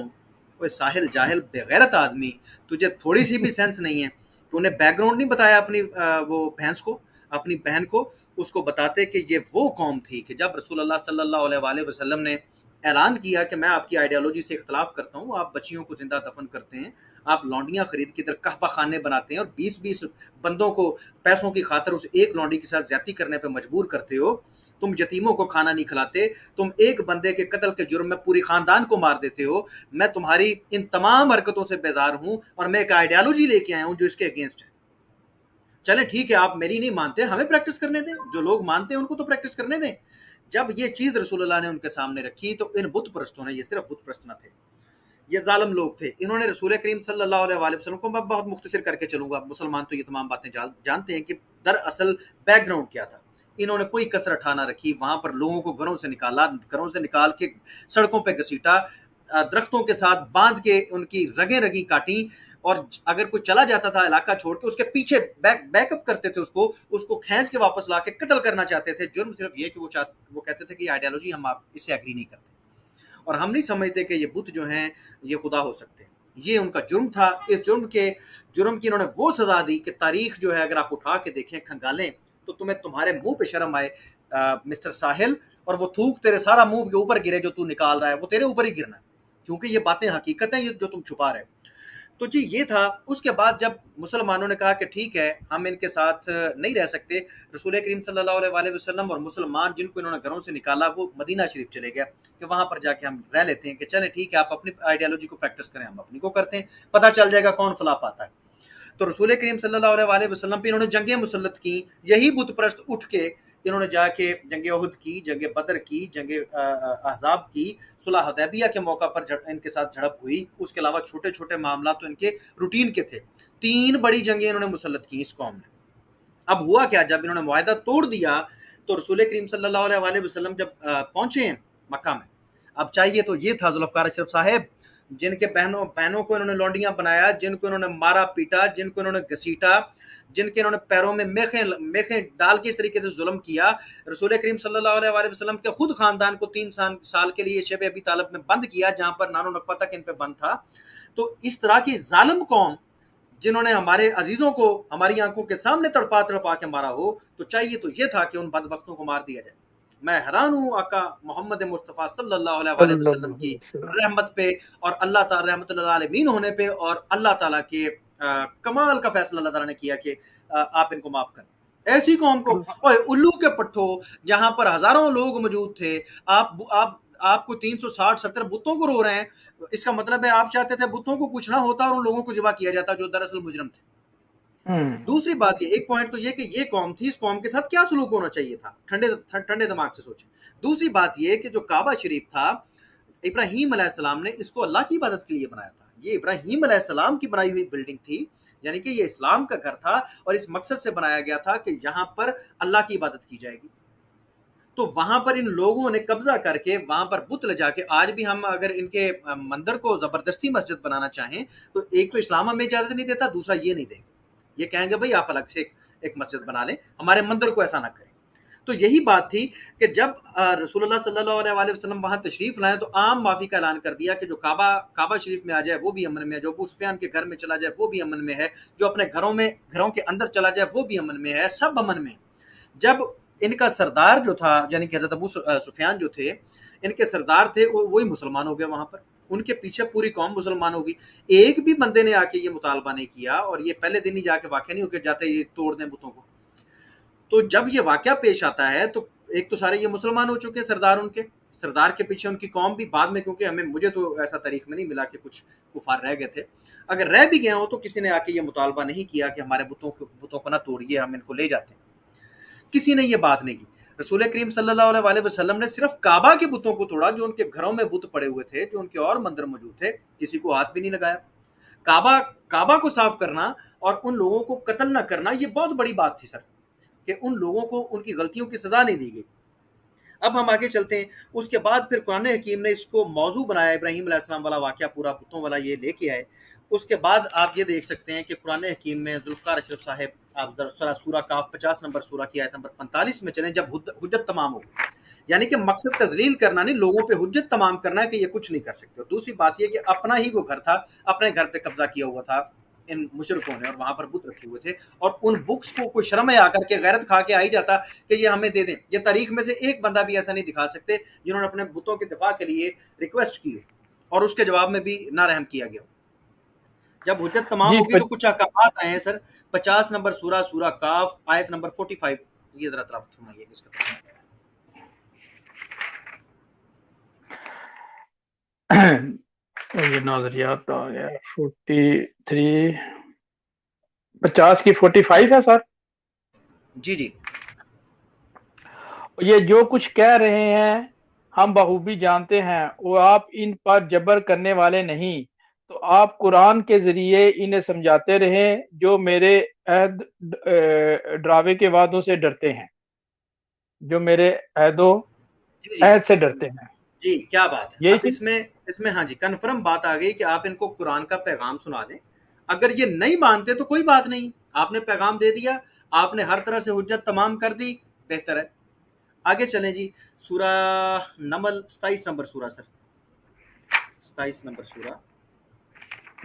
کوئی ساحل جاہل بے غیرت آدمی, تجھے تھوڑی سی بھی سینس نہیں ہے, تو انہیں بیک گراؤنڈ نہیں بتایا اپنی وہ بھینس کو, اپنی بہن کو, اس کو بتاتے کہ یہ وہ قوم تھی کہ جب رسول اللہ صلی اللہ علیہ وآلہ وسلم نے اعلان کیا کہ میں آپ کی آئیڈیالوجی سے اختلاف کرتا ہوں, آپ بچیوں کو زندہ دفن کرتے ہیں, آپ لونڈیاں خرید کے ادھر کعبہ خانے بناتے ہیں, اور 20-20 بندوں کو پیسوں کی خاطر اس ایک لونڈی کے ساتھ زیادتی کرنے پہ مجبور کرتے ہو, تم یتیموں کو کھانا نہیں کھلاتے, تم ایک بندے کے قتل کے جرم میں پوری خاندان کو مار دیتے ہو. میں تمہاری ان تمام حرکتوں سے بیزار ہوں, اور میں ایک آئیڈیالوجی لے کے آیا ہوں جو اس کے اگینسٹ ہے. چلیں ٹھیک ہے, آپ میری نہیں مانتے, ہمیں پریکٹس کرنے دیں, جو لوگ مانتے ہیں ان کو تو پریکٹس کرنے دیں. جب یہ چیز رسول اللہ نے ان کے سامنے رکھی تو ان بت پرستوں نے, یہ صرف بت پرست نہ تھے, یہ ظالم لوگ تھے, انہوں نے رسول کریم صلی اللہ علیہ وآلہ وسلم کو, میں بہت مختصر کر کے چلوں گا, مسلمان تو یہ تمام باتیں جانتے ہیں کہ دراصل بیک گراؤنڈ کیا تھا. انہوں نے کوئی کسر اٹھا نہ رکھی, وہاں پر لوگوں کو گھروں سے نکالا, گھروں سے نکال کے سڑکوں پہ گھسیٹا, درختوں کے ساتھ باندھ کے ان کی رگیں رگیں کاٹیں, اور اگر کوئی چلا جاتا تھا علاقہ چھوڑ کے اس کے پیچھے بیک اپ کرتے تھے, اس کو کھینچ کے واپس لا کے قتل کرنا چاہتے تھے. جرم صرف یہ کہ وہ کہتے تھے کہ یہ آئیڈیالوجی ہم آپ اس سے اگری نہیں کرتے, اور ہم نہیں سمجھتے کہ یہ بت جو ہیں یہ خدا ہو سکتے ہیں. یہ ان کا جرم تھا. اس جرم کی انہوں نے وہ سزا دی کہ تاریخ جو ہے اگر آپ اٹھا کے دیکھیں, کھنگالیں, تو تمہارے منہ پہ شرم آئے مسٹر ساحل, اور وہ تھوک تیرے سارا منہ کے اوپر گرے جو تو نکال رہا ہے, وہ تیرے اوپر ہی گرنا ہے, کیونکہ یہ باتیں حقیقت ہیں جو تم چھپا رہے. تو جی یہ تھا. اس کے بعد جب مسلمانوں نے کہا کہ ٹھیک ہے ہم ان کے ساتھ نہیں رہ سکتے, رسول کریم صلی اللہ علیہ وسلم اور مسلمان جن کو انہوں نے گھروں سے نکالا وہ مدینہ شریف چلے گیا کہ وہاں پر جا کے ہم رہ لیتے ہیں, کہ چلیں ٹھیک ہے آپ اپنی آئیڈیالوجی کو پریکٹس کریں, ہم اپنی کو کرتے ہیں, پتہ چل جائے گا کون فلاح پاتا ہے. تو رسول کریم صلی اللہ علیہ وسلم پہ انہوں نے جنگیں مسلط کی. یہی بت پرست اٹھ کے انہوں نے جا کے جنگ احد کی, جنگ بدر کی, جنگ احزاب کی, صلح حدیبیہ کے موقع پر ان کے ساتھ جھڑپ ہوئی. اس کے علاوہ چھوٹے چھوٹے معاملات تو ان کے روٹین کے تھے. 3 بڑی جنگیں انہوں نے مسلط کی اس قوم نے. اب ہوا کیا, جب انہوں نے معاہدہ توڑ دیا تو رسول کریم صلی اللہ علیہ وسلم جب پہنچے ہیں مکہ میں, اب چاہیے تو یہ تھا ذوالفقار اشرف صاحب, جن کے بہنوں کو انہوں نے لونڈیاں بنایا, جن کو انہوں نے مارا پیٹا, جن کو انہوں نے گھسیٹا, جن کے انہوں نے پیروں میں میخیں ڈال کے اس طریقے سے ظلم کیا. رسول کریم صلی اللہ علیہ وسلم کے خود خاندان کو 3 سال کے لیے شیب ابی طالب میں بند کیا, جہاں پر نانو نقفہ تک ان پہ بند تھا. تو اس طرح کی ظالم قوم جنہوں نے ہمارے عزیزوں کو ہماری آنکھوں کے سامنے تڑپا تڑپا کے مارا ہو, تو چاہیے تو یہ تھا کہ ان بدبختوں کو مار دیا جائے. میں حیران ہوں آقا محمد مصطفیٰ صلی اللہ علیہ وسلم کی رحمت پہ اور اللہ تعالی رحمت اللہ عالمین ہونے پہ, اور اللہ تعالیٰ کے کمال کا فیصلہ اللہ تعالیٰ نے کیا کہ آپ ان کو معاف کریں. ایسی قوم کو الو کے پٹھو جہاں پر ہزاروں لوگ موجود تھے, آپ کو 360-70 بتوں کو رو رہے ہیں. اس کا مطلب ہے آپ چاہتے تھے بتوں کو کچھ نہ ہوتا اور ان لوگوں کو ذبح کیا جاتا جو دراصل مجرم تھے. دوسری بات یہ, ایک پوائنٹ تو یہ کہ یہ قوم تھی, اس قوم کے ساتھ کیا سلوک ہونا چاہیے تھا, ٹھنڈے دماغ سے سوچیں. دوسری بات یہ کہ جو کعبہ شریف تھا, ابراہیم علیہ السلام نے اس کو اللہ کی عبادت کے لیے بنایا تھا. یہ ابراہیم علیہ السلام کی بنائی ہوئی بلڈنگ تھی, یعنی کہ یہ اسلام کا گھر تھا اور اس مقصد سے بنایا گیا تھا کہ یہاں پر اللہ کی عبادت کی جائے گی. تو وہاں پر ان لوگوں نے قبضہ کر کے وہاں پر بت لے جا کے, آج بھی ہم اگر ان کے مندر کو زبردستی مسجد بنانا چاہیں تو ایک تو اسلام ہمیں اجازت نہیں دیتا, دوسرا یہ نہیں دیں گے, یہ کہیں گے بھائی آپ الگ سے ایک مسجد بنا لیں, ہمارے مندر کو ایسا نہ کریں. تو یہی بات تھی کہ جب رسول اللہ صلی اللہ علیہ وسلم وہاں تشریف لائیں تو عام معافی کا اعلان کر دیا کہ جو کعبہ شریف میں آ جائے وہ بھی امن میں ہے, جو ابو سفیان کے گھر میں چلا جائے وہ بھی امن میں ہے, جو اپنے گھروں کے اندر چلا جائے وہ بھی امن میں ہے, سب امن میں. جب ان کا سردار جو تھا, یعنی کہ حضرت ابو سفیان جو تھے, ان کے سردار تھے, وہی مسلمان ہو گئے وہاں پر, ان کے پیچھے پوری قوم مسلمان ہوگی. ایک بھی بندے نے آ کے یہ مطالبہ نہیں کیا, اور یہ پہلے دن ہی جا کے واقعہ نہیں ہو کے جاتے یہ توڑ دیں بتوں کو. تو جب یہ واقعہ پیش آتا ہے تو ایک تو سارے یہ مسلمان ہو چکے, سردار کے پیچھے ان کی قوم بھی. بعد میں کیونکہ مجھے تو ایسا تاریخ میں نہیں ملا کہ کچھ کفار رہ گئے تھے, اگر رہ بھی گئے ہوں تو کسی نے آ کے یہ مطالبہ نہیں کیا کہ ہمارے بتوں کو نہ توڑیے, ہم ان کو لے جاتے ہیں. کسی نے یہ بات نہیں کی. رسول کریم صلی اللہ علیہ وسلم نے صرف کعبہ کے بتوں کو توڑا, جو ان کے گھروں میں بت پڑے ہوئے تھے, جو ان کے اور مندر موجود تھے, کسی کو ہاتھ بھی نہیں لگایا. کعبہ کو صاف کرنا اور ان لوگوں کو قتل نہ کرنا یہ بہت بڑی بات تھی سر, کہ ان لوگوں کو ان کی غلطیوں کی سزا نہیں دی گئی. اب ہم آگے چلتے ہیں. اس کے بعد پھر قرآن حکیم نے اس کو موضوع بنایا, ابراہیم علیہ السلام والا واقعہ پورا بتوں والا یہ لے کے آئے. اس کے بعد آپ یہ دیکھ سکتے ہیں کہ قرآن حکیم میں ذوالفقار اشرف صاحب آپ سورہ کاف 50 نمبر سورہ کی آیت نمبر 45 میں چلیں, جب حجت تمام ہو گئی, یعنی کہ مقصد تذلیل کرنا نہیں, لوگوں پہ حجت تمام کرنا ہے کہ یہ کچھ نہیں کر سکتے. اور دوسری بات یہ کہ اپنا ہی وہ گھر تھا, اپنے گھر پہ قبضہ کیا ہوا تھا ان مشرکوں نے, اور وہاں پر بت رکھے ہوئے تھے, اور ان بکس کو کوئی شرم آ کر کے غیرت کھا کے آ ہی جاتا کہ یہ ہمیں دے دیں. یہ تاریخ میں سے ایک بندہ بھی ایسا نہیں دکھا سکتے جنہوں نے اپنے بتوں کے دفاع کے لیے ریکویسٹ کی اور اس کے جواب میں بھی نہ رحم کیا گیا. جب حجت تمام ہوگی تو کچھ احکامات آئے ہیں سر. 50 نمبر سورہ کاف آیت نمبر 45, یہ ذرا تلاوت فرمائیے اس کا. یہ نظریات آ گیا 43 50 کی 45 ہے سر. جی یہ جو کچھ کہہ رہے ہیں ہم بخوبی جانتے ہیں, وہ آپ ان پر جبر کرنے والے نہیں, تو آپ قرآن کے ذریعے انہیں سمجھاتے رہیں جو میرے عہد ڈراوے کے وعدوں سے ڈرتے ہیں, جو میرے عہد سے ڈرتے ہیں. جی کیا بات ہے. یہی اب اس میں ہاں جی کنفرم بات آ گئی کہ آپ ان کو قرآن کا پیغام سنا دیں. اگر یہ نہیں مانتے تو کوئی بات نہیں, آپ نے پیغام دے دیا, آپ نے ہر طرح سے حجت تمام کر دی, بہتر ہے. آگے چلیں جی. سورہ نمل 27 نمبر سورہ سر, 27 نمبر سورہ.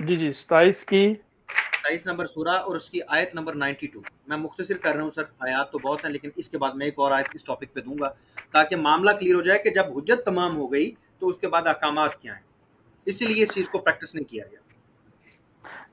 جی 27 نمبر سورہ اور اس کی آیت نمبر 92. میں مختصر کر رہا ہوں سر, آیات تو بہت ہیں, لیکن اس کے بعد میں ایک اور آیت اس ٹاپک پہ دوں گا تاکہ معاملہ کلیئر ہو جائے کہ جب حجت تمام ہو گئی تو اس کے بعد احکامات کیا ہیں. اسی لیے اس چیز کو پریکٹس نہیں کیا گیا.